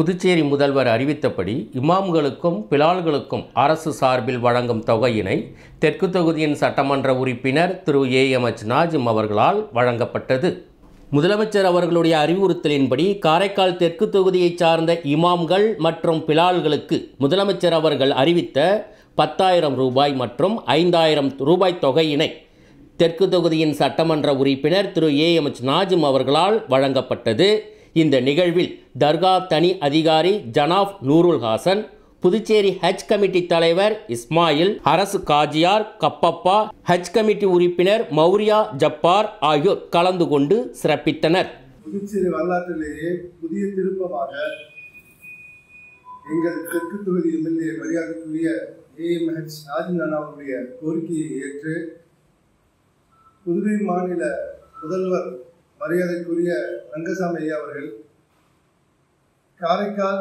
புதுச்சேரி முதல்வர் அறிவித்தபடி இமாம்களுக்கும் பிலால்களுக்கும் அரசு சார்பில் வழங்கும் தொகையினை தெற்கு தொகுதியின் சட்டமன்ற உறுப்பினர் திரு ஏஎம்எச் நாஜிம் அவர்களால் வழங்கப்பட்டது. முதலமைச்சர் அவர்களுடைய அறிவுறுத்தலின்படி காரைக்கால் தெற்கு தொகுதியைச் சார்ந்த இமாம்கள் மற்றும் பிலால்களுக்கு முதலமைச்சர் அவர்கள் அறிவித்த 10,000 ரூபாய் மற்றும் 5,000 ரூபாய் தொகையினை தெற்கு தொகுதியின் சட்டமன்ற உறுப்பினர் திரு ஏஎம்எச் நாஜிம் அவர்களால் வழங்கப்பட்டது. இந்த நிகழ்வில் தர்கா தனி அதிகாரி ஜனாப் நூருல் ஹாசன், புதுச்சேரி ஹஜ் கமிட்டி தலைவர் இஸ்மாயில், அரசு காஜியார் கப்பப்பா, ஹஜ் கமிட்டி உறுப்பினர் மௌரியா ஜப்பார் ஆகியோர் கலந்து கொண்டு சிறப்பித்தனர். புதுச்சேரி வரலாற்றிலேயே புதிய திருப்பமாக எங்கள் தெற்கு தொகுதி எம்எல்ஏ மரியாதைக்குரிய ஏஎம்எச் நாஜிம் அவருடைய கோரிக்கையை ஏற்று புதுவை மாநில முதல்வர் மரியாதைக்குரிய ரங்கசாமி ஐயா அவர்கள் காரைக்கால்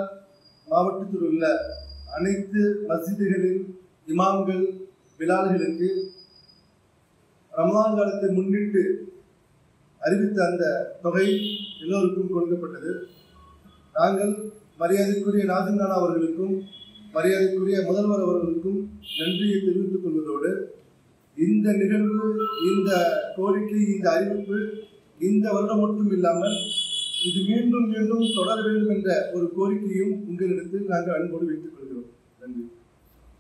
மாவட்டத்தில் உள்ள அனைத்து மஸ்ஜிதுகளின் இமாம்கள் பிலால்களுக்கு ரமலான் காலத்தை முன்னிட்டு அறிவித்த அந்த தொகை எல்லோருக்கும் கொடுக்கப்பட்டது. நாங்கள் மரியாதைக்குரிய நாஜிம் நானா அவர்களுக்கும் மரியாதைக்குரிய முதல்வர் அவர்களுக்கும் நன்றியை தெரிவித்துக் கொள்வதோடு இந்த நிகழ்வு, இந்த கோரிக்கை, இந்த அறிவிப்பு இந்த வருடம் மட்டும் இல்லாமல் இது மீண்டும் மீண்டும் தொடர வேண்டும் என்ற ஒரு கோரிக்கையும் உங்களிடத்தில் நாங்கள் அன்போடு வைத்துக் கொள்கிறோம். நன்றி.